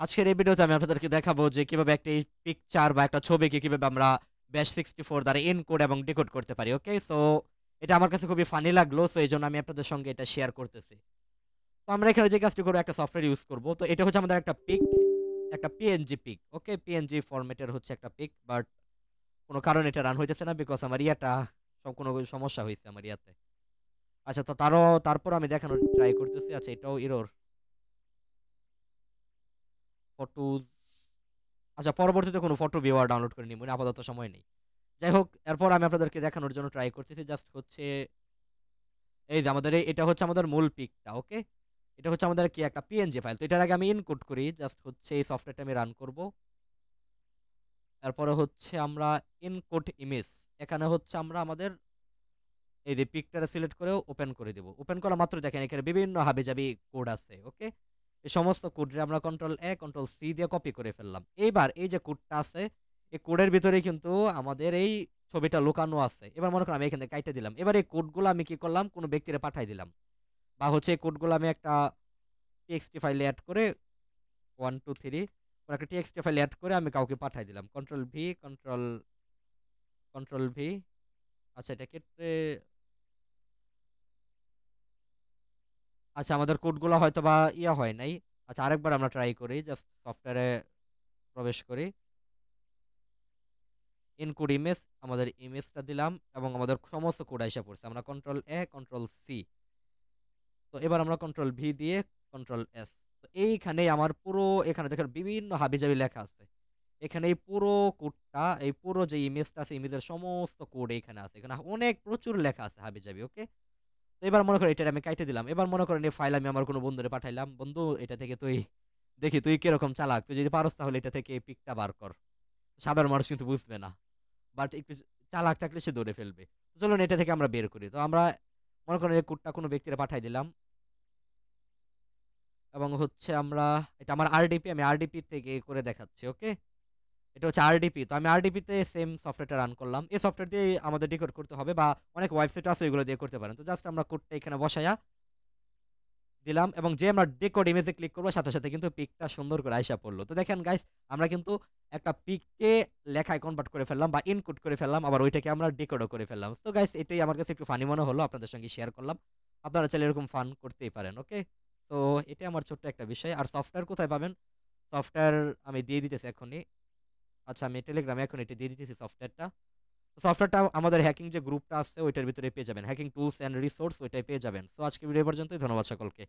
আজকের এই ভিডিওতে আমি আপনাদেরকে দেখাবো যে কিভাবে একটা পিকচার বা একটা ছবিকে কিভাবে আমরা ব্যাশ 64 দ্বারা এনকোড এবং ডিকোড করতে পারি। ওকে? সো এটা আমার কাছে খুবই ফানি লাগলো। সো এজন্য আমি আপনাদের সঙ্গে এটা শেয়ার করতেছি। তো আমরা এখানে যে কাজটি করব একটা সফটওয়্যার ইউজ করব। তো এটা হচ্ছে আমাদের একটা পিক, একটা PNG পিক। ওকে? PNG ফরম্যাটের হচ্ছে একটা পিক। বাট কোন কারণে এটা রান হইতেছে না বিকজ আমার ইয়াটা কোন সমস্যা হইছে আমার ইয়াতে। আচ্ছা তো তারপর আমি দেখানোর ট্রাই করতেছি। আচ্ছা এটাও এরর। ফটোস আচ্ছা পরবর্তীতে কোনো ফটো ভিউয়ার ডাউনলোড করে নিব। আপাতত সময় নেই। যাই হোক, এরপর আমি আপনাদেরকে দেখানোর জন্য ট্রাই করতেছি। জাস্ট হচ্ছে এই যে আমাদের এটা হচ্ছে আমাদের মূল পিকটা, ওকে? এটা হচ্ছে আমাদের কি একটা PNG ফাইল। তো এটার আগে আমি ইনকোড করি। জাস্ট হচ্ছে এই সফটওয়্যারটা আমি রান করব। তারপরে হচ্ছে আমরা ইনকোড ইমেজ। এখানে হচ্ছে আমরা আমাদের এই যে পিকটারে সিলেক্ট করে ওপেন করে দেব। ওপেন করা মাত্র দেখেন এখানে বিভিন্ন হাবিজাবি কোড আছে, ওকে? এই সমস্ত কোডরে আমরা কন্ট্রোল A কন্ট্রোল C দিয়ে কপি করে ফেললাম। এইবার এই যে কোডটা আছে, এই কোডের ভিতরেই কিন্তু আমাদের এই ছবিটা লুকানো আছে। এবার মনে করেন আমি এখানে কাইটে দিলাম। এবার এই কোডগুলো আমি কি করলাম? কোন ব্যক্তিরে পাঠাই দিলাম। বা হচ্ছে এই কোডগুলো আমি একটা TXT ফাইলে এড করে 1 2 3 পরে একটা TXT ফাইলে এড করে আমি কাউকে পাঠাই দিলাম। Control V control V। আচ্ছা এটা ক্ষেত্রে আচ্ছা আমাদের কোডগুলো হয়তোবা ইয়া হয় নাই। আচ্ছা আরেকবার আমরা ট্রাই করি। জাস্ট সফটওয়্যারে প্রবেশ করি। এনকোড ইমেজ, আমাদের ইমেজটা দিলাম এবং আমাদের সমস্ত কোড আইসা পড়ছে। আমরা কন্ট্রোল A কন্ট্রোল C। তো এবার আমরা কন্ট্রোল V দিয়ে কন্ট্রোল S। তো এইখানেই আমার পুরো এখানে দেখেন বিভিন্ন হাবিজাবি লেখা আছে। এখানে এই পুরো কোডটা, এই পুরো যে ইমেজটা আছে, ইমেজের সমস্ত কোড এইখানে আছে। এখানে অনেক প্রচুর লেখা আছে হাবিজাবি, ওকে? তো এবার মনে করেন এটা আমি কাইটে দিলাম। এবার মনে করেন এই ফাইল আমি আমার কোনো বন্ধুরে পাঠাইলাম। বন্ধু এটা থেকে তুই দেখি তুই কিরকম চালাক। তুই যদি পারস তাহলে এটা থেকে এই পিকটা বার কর। সাধারণ মানুষ কিন্তু বুঝবে না। বাট একটু চালাক থাকলে সে ধরে ফেলবে। তো চলুন এটা থেকে আমরা বের করি। তো আমরা মনে করেন এই কোডটা কোনো ব্যক্তিরে পাঠাই দিলাম। এবং হচ্ছে আমরা এটা আমার RDP, আমি RDP থেকে করে দেখাচ্ছি, ওকে? এটা হচ্ছে RDP। তো আমি RDP তে সেম সফটওয়্যারটা রান করলাম। এই সফটওয়্যার দিয়ে আমাদের ডিকোড করতে হবে বা অনেক ওয়েবসাইট আছে এগুলো দিয়ে করতে পারেন। তো জাস্ট আমরা কোডটা এখানে বসায়া দিলাম এবং যে আমরা ডেকোড ইমেজে ক্লিক করব সাথে সাথে কিন্তু পিকটা সুন্দর করে আইসা পড়লো। তো দেখেন গাইস, আমরা কিন্তু একটা পিককে লেখায় কনভার্ট করে ফেললাম বা ইনকোড করে ফেললাম, আবার ওইটাকে আমরা ডেকোডও করে ফেললাম। তো গাইস এটাই আমার কাছে একটু ফানি মনে হলো, আপনাদের সঙ্গে শেয়ার করলাম। আপনারা চাইলে এরকম ফান করতেই পারেন, ওকে? তো এটাই আমার ছোট্ট একটা বিষয়। আর সফটওয়্যার কোথায় পাবেন? সফটওয়্যার আমি দিয়ে দিতেছি এখনই। আচ্ছা আমি টেলিগ্রামে এখন এটা দিয়ে দিতেছি সফটওয়্যারটা। সফটওয়্যারটা আমাদের হ্যাকিং যে গ্রুপটা আছে ওইটার ভিতরে পেয়ে যাবেন। হ্যাকিং টুলস অ্যান্ড রিসোর্স ওইটাই পেয়ে যাবেন। সো আজকে ভিডিও পর্যন্তই। ধন্যবাদ সকলকে।